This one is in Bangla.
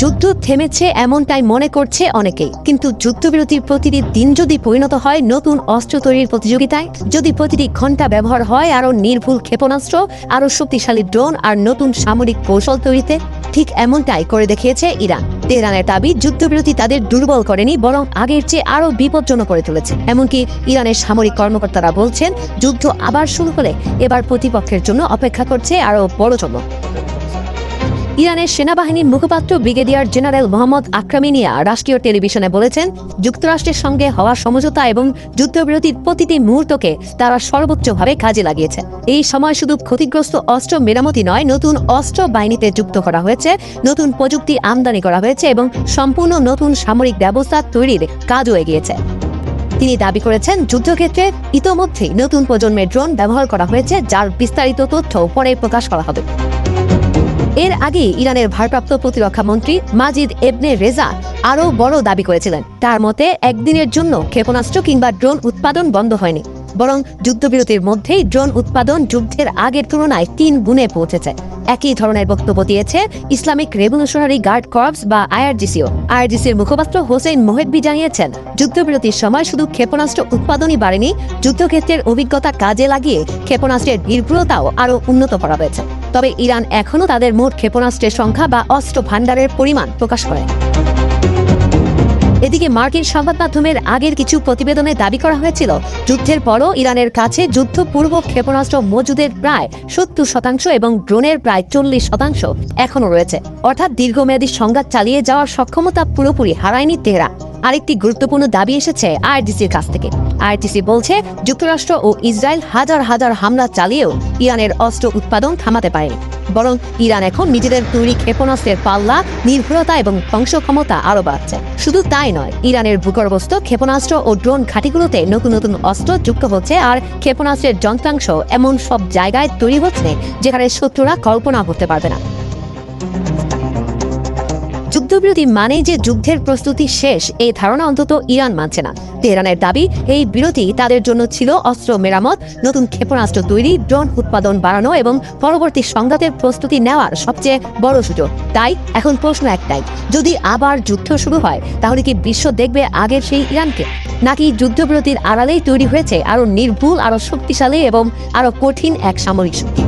যুদ্ধ থেমেছে এমনটাই মনে করছে অনেকেই, কিন্তু যুদ্ধবিরতির প্রতিটি দিন যদি পরিণত হয় নতুন অস্ত্র তৈরির প্রতিযোগিতায়, যদি প্রতিটি ঘণ্টা ব্যবহার হয় আরও নির্ভুল ক্ষেপণাস্ত্র, আরও শক্তিশালী ড্রোন আর নতুন সামরিক কৌশল তৈরিতে, ঠিক এমনটাই করে দেখিয়েছে ইরান। তেহরানের দাবি যুদ্ধবিরতি তাদের দুর্বল করেনি, বরং আগের চেয়ে আরও বিপজ্জনক করে তুলেছে। এমনকি ইরানের সামরিক কর্মকর্তারা বলছেন যুদ্ধ আবার শুরু হলে এবার প্রতিপক্ষের জন্য অপেক্ষা করছে আরও বড় চমক। ইরানের সেনাবাহিনীর মুখপাত্র ব্রিগেডিয়ার জেনারেল মোহাম্মদ আক্রামিনিয়া রাষ্ট্রীয় টেলিভিশনে বলেছেন, যুক্তরাষ্ট্রের সঙ্গে হওয়া সমঝোতা এবং যুদ্ধবিরতির প্রতিটি মুহূর্তকে তারা সর্বোচ্চভাবে কাজে লাগিয়েছে। এই সময় শুধু ক্ষতিগ্রস্ত অস্ত্র মেরামতি নয়, নতুন অস্ত্র বাহিনীতে যুক্ত করা হয়েছে, নতুন প্রযুক্তি আমদানি করা হয়েছে এবং সম্পূর্ণ নতুন সামরিক ব্যবস্থা তৈরির কাজও এগিয়েছে। তিনি দাবি করেছেন, যুদ্ধক্ষেত্রে ইতোমধ্যেই নতুন প্রজন্মের ড্রোন ব্যবহার করা হয়েছে, যার বিস্তারিত তথ্য পরে প্রকাশ করা হবে। এর আগে ইরানের ভারপ্রাপ্ত প্রতিরক্ষা মন্ত্রী মাজিদ এবনে রেজা আরও বড় দাবি করেছিলেন। তার মতে একদিনের জন্য ক্ষেপণাস্ত্র কিংবা ড্রোন উৎপাদন বন্ধ হয়নি, বরং যুদ্ধবিরতির মধ্যেই ড্রোন উৎপাদন যুদ্ধের আগের তুলনায় 3 গুণে পৌঁছেছে। একই ধরনের বক্তব্য দিয়েছে ইসলামিক রেভলিউশনারি গার্ড কর্পস বা আইআরজিসিও। আইআরজিসির মুখপাত্র হোসেইন মোহেব্বি জানিয়েছেন, যুদ্ধবিরতির সময় শুধু ক্ষেপণাস্ত্র উৎপাদনই বাড়েনি, যুদ্ধক্ষেত্রের অভিজ্ঞতা কাজে লাগিয়ে ক্ষেপণাস্ত্রের নির্ভুলতাও আরও উন্নত করা হয়েছে। তবে ইরান এখনও তাদের মোট ক্ষেপণাস্ত্রের সংখ্যা বা অস্ত্র ভাণ্ডারের পরিমাণ প্রকাশ করে। এদিকে মার্কিন সংবাদ মাধ্যমের আগের কিছু প্রতিবেদনে দাবি করা হয়েছিল, যুদ্ধের পরও ইরানের কাছে যুদ্ধপূর্ব ক্ষেপণাস্ত্র মজুদের প্রায় 70% এবং ড্রোনের প্রায় 40% এখনও রয়েছে। অর্থাৎ দীর্ঘমেয়াদী সংঘাত চালিয়ে যাওয়ার সক্ষমতা পুরোপুরি হারায়নি তেহরান। আরেকটি গুরুত্বপূর্ণ দাবি এসেছে আইআরজিসির কাছ থেকে। আইআরজিসি বলছে, যুক্তরাষ্ট্র ও ইসরায়েল হাজার হাজার হামলা চালিয়েও ইরানের অস্ত্র উৎপাদন থামাতে পারেনি, বরং ইরান এখন নিজেদের তৈরি ক্ষেপণাস্ত্রের পাল্লা, নির্ভুলতা এবং ধ্বংস ক্ষমতা আরও বাড়ছে। শুধু তাই নয়, ইরানের ভূগর্ভস্থ ক্ষেপণাস্ত্র ও ড্রোন ঘাঁটিগুলোতে নতুন নতুন অস্ত্র যুক্ত হচ্ছে, আর ক্ষেপণাস্ত্রের যন্ত্রাংশ এমন সব জায়গায় তৈরি হচ্ছে যেখানে শত্রুরা কল্পনা করতে পারবে না। যুদ্ধবিরতি মানে যে যুদ্ধের প্রস্তুতি শেষ, এই ধারণা অন্তত ইরান মানছে না। তেহরানের দাবি, এই বিরতি তাদের জন্য ছিল অস্ত্র মেরামত, নতুন ক্ষেপণাস্ত্র তৈরি, ড্রোন উৎপাদন বাড়ানো এবং পরবর্তী সংঘাতের প্রস্তুতি নেওয়ার সবচেয়ে বড় সুযোগ। তাই এখন প্রশ্ন একটাই, যদি আবার যুদ্ধ শুরু হয় তাহলে কি বিশ্ব দেখবে আগের সেই ইরানকে, নাকি যুদ্ধবিরতির আড়ালেই তৈরি হয়েছে আরও নির্ভুল, আরও শক্তিশালী এবং আরও কঠিন এক সামরিক শক্তি?